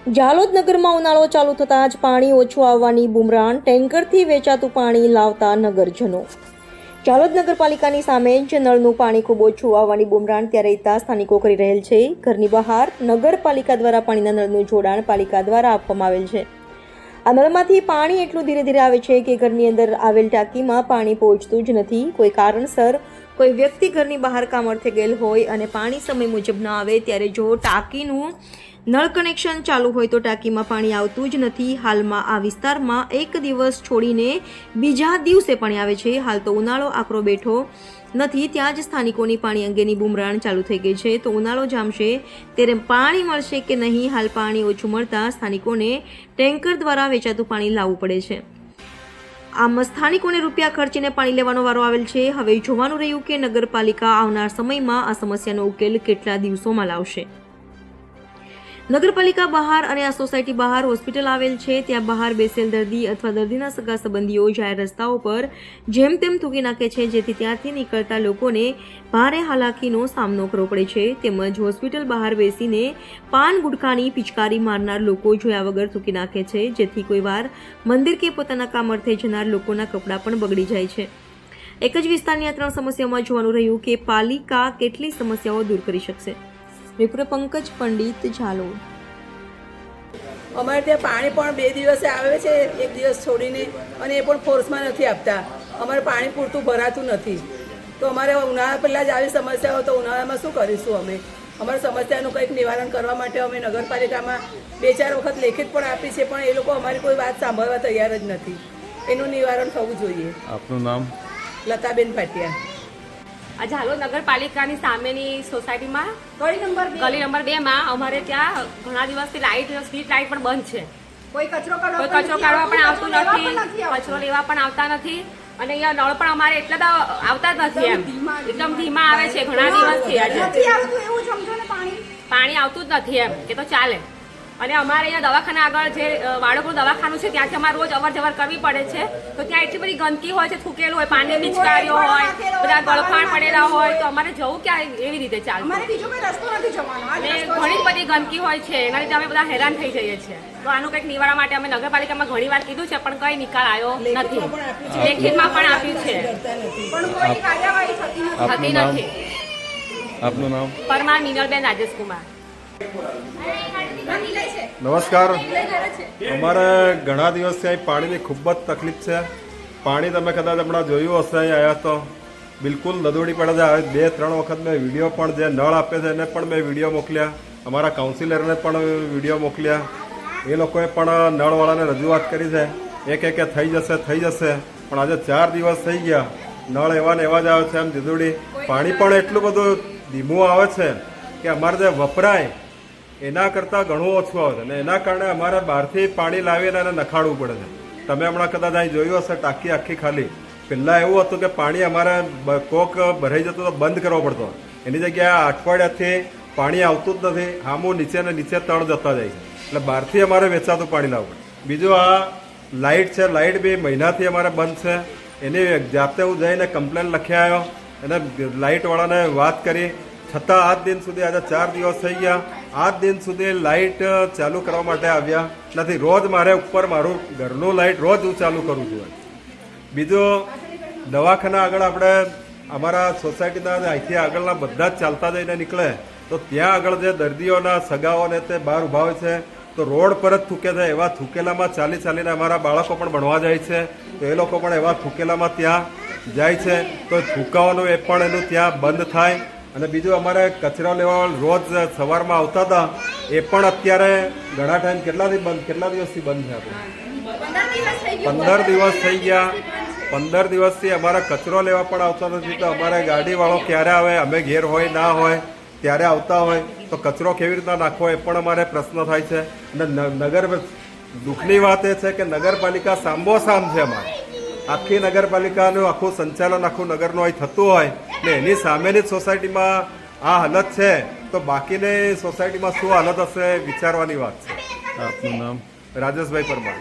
જાલોદ નગરમાં ઉનાળો ચાલુ થતાં જ પાણી ઓછું આવવાની બુમરાણ, ટેન્કરથી વેચાતું પાણી લાવતા નગરજનો। જાલોદ નગરપાલિકાની સામે જ નળનું પાણી ખૂબ ઓછું આવવાની બુમરાણ ત્યારે રહેતા સ્થાનિકો કરી રહેલ છે। ઘરની બહાર નગરપાલિકા દ્વારા પાણીના નળનું જોડાણ પાલિકા દ્વારા આપવામાં આવેલ છે। આ નળમાંથી પાણી એટલું ધીરે ધીરે આવે છે કે ઘરની અંદર આવેલ ટાંકીમાં પાણી પહોંચતું જ નથી। કોઈ કારણસર કોઈ વ્યક્તિ ઘરની બહાર કામ અર્થે ગયેલ હોય અને પાણી સમય મુજબ ન આવે ત્યારે જો ટાંકીનું નળ કનેક્શન ચાલુ હોય તો ટાંકીમાં પાણી આવતું જ નથી। હાલમાં આ વિસ્તારમાં એક દિવસ છોડીને બીજા દિવસે પાણી આવે છે। હાલ તો ઉનાળો આકરો બેઠો નથી, ત્યાં જ સ્થાનિકોની પાણી અંગેની બુમરાણ ચાલુ થઈ ગઈ છે। તો ઉનાળો જામશે ત્યારે પાણી મળશે કે નહીં? હાલ પાણી ઓછું મળતા સ્થાનિકોને ટેન્કર દ્વારા વેચાતું પાણી લાવવું પડે છે। આમ સ્થાનિકોને રૂપિયા ખર્ચીને પાણી લેવાનો વારો આવેલ છે। હવે જોવાનું રહ્યું કે નગરપાલિકા આવનાર સમયમાં આ સમસ્યાનો ઉકેલ કેટલા દિવસોમાં લાવશે। નગરપાલિકા બહાર અને આ સોસાયટી બહાર હોસ્પિટલ આવેલ છે, ત્યાં બહાર બેસેલ દર્દી અથવા દર્દીના સગા સંબંધીઓ જાહેર રસ્તાઓ પર જેમ તેમ થૂકી નાખે છે, જેથી ત્યાંથી નીકળતા લોકોને ભારે હાલાકીનો સામનો કરવો પડે છે। તેમજ હોસ્પિટલ બહાર બેસીને પાન ગુટખાની પિચકારી મારનાર લોકો જોયા વગર થૂકી નાખે છે, જેથી કોઈ વાર મંદિર કે પોતાના કામ અર્થે જનાર લોકોના કપડાં પણ બગડી જાય છે। એક જ વિસ્તારની આ ત્રણ સમસ્યાઓમાં જોવાનું રહ્યું કે પાલિકા કેટલી સમસ્યાઓ દૂર કરી શકશે। વિપ્ર પંકજ પંડિત, જાલોદ। અમારે ત્યાં પાણી પણ 2 દિવસે આવે છે, એક દિવસ છોડીને, અને એ પણ ફોર્સમાં નથી આપતા। અમારે પાણી પૂરતું ભરાતું નથી, તો અમારે ઉનાળા પહેલાં જ આવી સમસ્યા હોય તો ઉનાળામાં શું કરીશું અમે? અમારી સમસ્યાનું કંઈક નિવારણ કરવા માટે અમે નગરપાલિકામાં 2-4 વખત લેખિત પણ આપી છે, પણ એ લોકો અમારી કોઈ વાત સાંભળવા તૈયાર જ નથી। એનું નિવારણ થવું જોઈએ। આપનું નામ? લતાબેન ભાટિયા। આ જાલોદ નગરપાલિકાની સામેની સોસાયટીમાં ગલી નંબર 2 માં અમારે ત્યાં ઘણા દિવસથી સ્ટ્રીટ લાઇટ પણ બંધ છે। કોઈ કચરો કાઢવા પણ આવતું નથી, કચરો લેવા પણ આવતા નથી, અને અહીંયા નળ પણ અમારે એટલા આવતા જ નથી, એમ એકદમ ધીમા આવે છે ઘણા દિવસથી। પાણી આવતું જ નથી એમ કે તો ચાલે। અને અમારે અહીંયા દવાખાના આગળ જે બાળકોનું દવાખાનું છે ત્યાંથી અમારે રોજ અવર જવર કરવી પડે છે, તો ત્યાં એટલી બધી ગંદકી હોય છે, થૂકેલું હોય, પાણી પિચકારીઓ હોય, બધા ગળફાણ પડેલા હોય, તો અમારે જવું ક્યાં એવી રીતે ચાલે? અને ઘણી બધી ગંદકી હોય છે, એના લીધે અમે બધા હેરાન થઈ જઈએ છીએ। તો આનું કંઈક નિવારણ માટે અમે નગરપાલિકામાં ઘણી વાર કીધું છે, પણ કંઈ નિકાલ આવ્યો નથી। લેખિતમાં પણ આપ્યું છે, થતી નથી। આપનું નામ? પરમાર મિનલબેન રાજેશકુમાર। નમસ્કાર। અમારે ઘણા દિવસથી અહીં પાણીની ખૂબ જ તકલીફ છે। પાણી તમે કદાચ હમણાં જોયું હશે, અહીં આવ્યા તો બિલકુલ નદોડી પડે છે। હવે 2-3 વખત મેં વિડીયો પણ જે નળ આપે છે એને પણ મેં વિડીયો મોકલ્યા, અમારા કાઉન્સિલરને પણ વિડીયો મોકલ્યા, એ લોકોએ પણ નળવાળાને રજૂઆત કરી છે। એ કહે કે થઈ જશે, પણ આજે 4 દિવસ થઈ ગયા, નળ એવા ને એવા જ આવે છે, એમ જુદુડી। પાણી પણ એટલું બધું ધીમું આવે છે કે અમારે જે વપરાય એના કરતાં ઘણું ઓછું આવે છે, અને એના કારણે અમારે બહારથી પાણી લાવીને એને નખાડવું પડે છે। તમે હમણાં કદાચ અહીં જોયું હશે, ટાંકી આખી ખાલી। પહેલાં એવું હતું કે પાણી અમારે કોક ભરાઈ જતું તો બંધ કરવો પડતો, એની જગ્યાએ અઠવાડિયાથી પાણી આવતું જ નથી, હામું નીચે ને નીચે તળ જતા જાય છે, એટલે બહારથી અમારે વેચાતું પાણી લાવવું પડે। બીજું આ લાઇટ છે, લાઇટ બી મહિનાથી અમારે બંધ છે। એની જાતે હું જઈને કમ્પ્લેન લખી આવ્યો, અને લાઇટવાળાને વાત કરી, છતાં આજ દિન સુધી, આજે 4 દિવસ થઈ ગયા, આજ દિન સુધી લાઇટ ચાલુ કરવા માટે આવ્યા નથી। રોજ મારે ઉપર મારું ઘરનું લાઇટ રોજ હું ચાલુ કરું છું। બીજું દવાખાના આગળ આપણે અમારા સોસાયટીના અહીંથી આગળના બધા જ ચાલતા જઈને નીકળે તો ત્યાં આગળ જે દર્દીઓના સગાઓને તે બહાર ઊભા હોય છે, તો રોડ પર જ થૂકે છે। એવા થૂકેલામાં ચાલીને અમારા બાળકો પણ ભણવા જાય છે, તો એ લોકો પણ એવા થૂકેલામાં ત્યાં જાય છે, તો થૂકાવાનું એ પણ એનું ત્યાં બંધ થાય। અને બીજું અમારે કચરા લેવા રોજ સવારમાં આવતા હતા, એ પણ અત્યારે ઘણા ટાઈમ કેટલા દિવસથી બંધ છે? આપણે 15 દિવસ થઈ ગયા। 15 દિવસથી અમારે કચરો લેવા પણ આવતા નથી, તો અમારે ગાડીવાળો ક્યારે આવે, અમે ઘેર હોય ના હોય ત્યારે આવતા હોય, તો કચરો કેવી રીતના નાખવો એ પણ અમારે પ્રશ્ન થાય છે। અને દુઃખની વાત એ છે કે નગરપાલિકા સામોસામ છે અમારે, આખી નગરપાલિકાનું આખું સંચાલન આખું નગરનું અહીં થતું હોય ને એની સામેની જ સોસાયટીમાં આ હાલત છે, તો બાકીની સોસાયટીમાં શું હાલત હશે વિચારવાની વાત છે। આપનું નામ? રાજેશભાઈ પરમાર।